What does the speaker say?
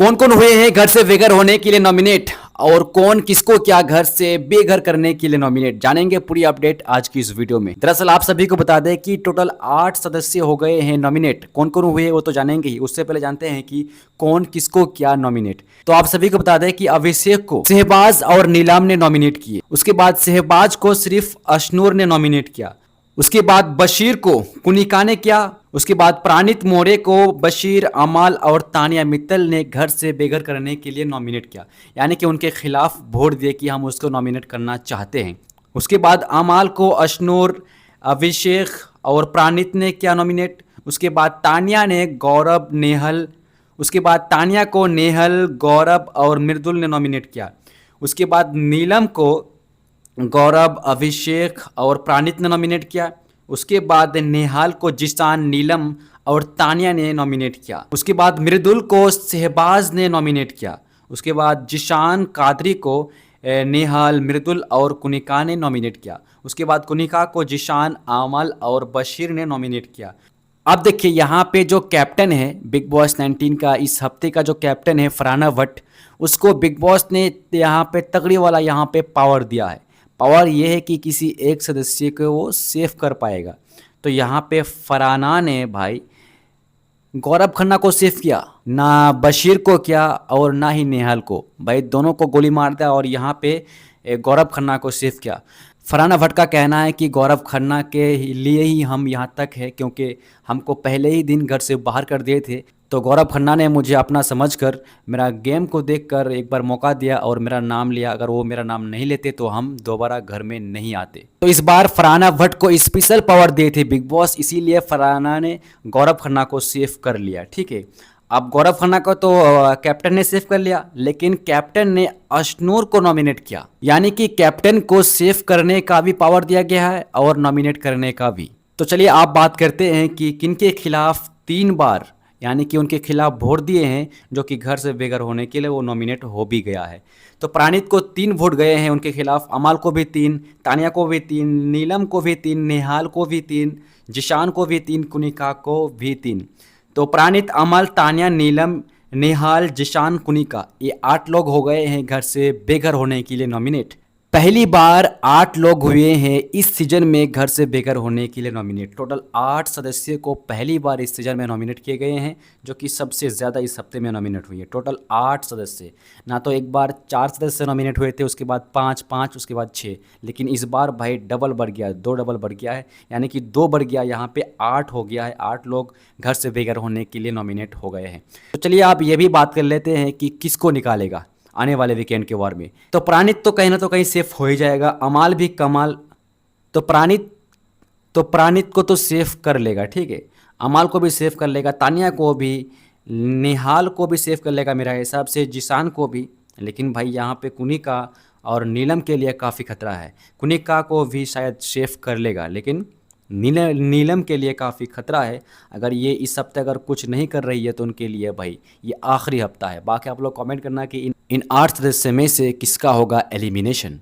कौन कौन हुए हैं घर से बेघर होने के लिए नॉमिनेट और कौन किसको क्या घर से बेघर करने के लिए नॉमिनेट, जानेंगे पूरी अपडेट आज की इस वीडियो में। दरअसल आप सभी को बता दें कि टोटल 8 सदस्य हो गए हैं नॉमिनेट। कौन कौन हुए वो तो जानेंगे ही, उससे पहले जानते हैं कि कौन किसको क्या नॉमिनेट। तो आप सभी को बता दें कि अभिषेक को शहबाज और नीलाम ने नॉमिनेट किए, उसके बाद शहबाज को सिर्फ अशनूर ने नॉमिनेट किया, उसके बाद बशीर को कुनिका ने किया, उसके बाद प्राणित मोरे को बशीर, अमाल और तानिया मित्तल ने घर से बेघर करने के लिए नॉमिनेट किया, यानी कि उनके खिलाफ वोट दिए कि हम उसको नॉमिनेट करना चाहते हैं। उसके बाद अमाल को अशनूर, अभिषेक और प्राणित ने किया नॉमिनेट। उसके बाद तानिया ने गौरव, नेहल, उसके बाद तानिया को नेहल, गौरव और मृदुल ने नॉमिनेट किया। उसके बाद नीलम को गौरव, अभिषेक और प्राणित ने नॉमिनेट किया। उसके बाद नेहाल को जिशान, नीलम और तानिया ने नॉमिनेट किया। उसके बाद मृदुल को शहबाज ने नॉमिनेट किया। उसके बाद जिशान, कादरी को नेहाल, मृदुल और कुनिका ने नॉमिनेट किया। उसके बाद कुनिका को जिशान, आमल और बशीर ने नॉमिनेट किया। अब देखिए यहाँ पे जो कैप्टन है बिग बॉस 19 का, इस हफ्ते का जो कैप्टन है फरहाना भट्ट, उसको बिग बॉस ने यहाँ पे तगड़ी वाला यहाँ पे पावर दिया है। पावर ये है कि किसी एक सदस्य को वो सेव कर पाएगा। तो यहाँ पे फरहाना ने भाई गौरव खन्ना को सेव किया, ना बशीर को किया और ना ही नेहाल को, भाई दोनों को गोली मार दिया और यहाँ पे गौरव खन्ना को सेव किया। फरहाना भट्ट का कहना है कि गौरव खन्ना के लिए ही हम यहाँ तक है, क्योंकि हमको पहले ही दिन घर से बाहर कर दिए थे। तो गौरव खन्ना ने मुझे अपना समझकर मेरा गेम को देखकर एक बार मौका दिया और मेरा नाम लिया। अगर वो मेरा नाम नहीं लेते तो हम दोबारा घर में नहीं आते। तो इस बार फरहाना भट्ट को स्पेशल पावर दिए थे बिग बॉस, इसीलिए फरहाना ने गौरव खन्ना को सेव कर लिया। ठीक है, अब गौरव खन्ना को तो कैप्टन ने सेव कर लिया, लेकिन कैप्टन ने अशनूर को नॉमिनेट किया, यानी कि कैप्टन को सेव करने का भी पावर दिया गया है और नॉमिनेट करने का भी। तो चलिए आप बात करते हैं कि किनके खिलाफ 3 बार, यानी कि उनके खिलाफ वोट दिए हैं जो कि घर से बेघर होने के लिए वो नॉमिनेट हो भी गया है। तो प्राणित को 3 वोट गए हैं उनके खिलाफ, अमाल को भी 3, तानिया को भी 3, नीलम को भी 3, नेहाल को भी 3, जिशान को भी 3, कुनिका को भी 3। तो प्राणित, अमल, तानिया, नीलम, नेहाल, जिशान, कुनिका, ये 8 लोग हो गए हैं घर से बेघर होने के लिए नॉमिनेट। पहली बार 8 लोग हुए हैं इस सीजन में घर से बेघर होने के लिए नॉमिनेट। टोटल 8 सदस्य को पहली बार इस सीजन में नॉमिनेट किए गए हैं, जो कि सबसे ज़्यादा इस हफ्ते में नॉमिनेट हुई है। टोटल 8 सदस्य, ना तो एक बार 4 सदस्य नॉमिनेट हुए थे, उसके बाद 5, 5 उसके बाद 6, लेकिन इस बार भाई डबल बढ़ गया, 2 डबल बढ़ गया है, यानी कि 2 बढ़ गया, यहाँ पे 8 हो गया है। 8 लोग घर से बेघर होने के लिए नॉमिनेट हो गए हैं। तो चलिए आप ये भी बात कर लेते हैं कि किसको निकालेगा आने वाले वीकेंड के वार में। तो प्राणित तो कहीं ना तो कहीं सेफ हो ही जाएगा, अमाल भी, कमाल, तो प्राणित को तो सेफ कर लेगा। ठीक है, अमाल को भी सेफ कर लेगा, तानिया को भी, निहाल को भी सेफ कर लेगा मेरा हिसाब से, जिशान को भी। लेकिन भाई यहाँ पे कुनिका और नीलम के लिए काफ़ी खतरा है। कुनिका को भी शायद सेफ कर लेगा, लेकिन नीलम के लिए काफ़ी खतरा है। अगर ये इस हफ्ते अगर कुछ नहीं कर रही है तो उनके लिए भाई ये आखिरी हफ्ता है। बाकी आप लोग कमेंट करना कि इन 8 सदस्य में से किसका होगा एलिमिनेशन।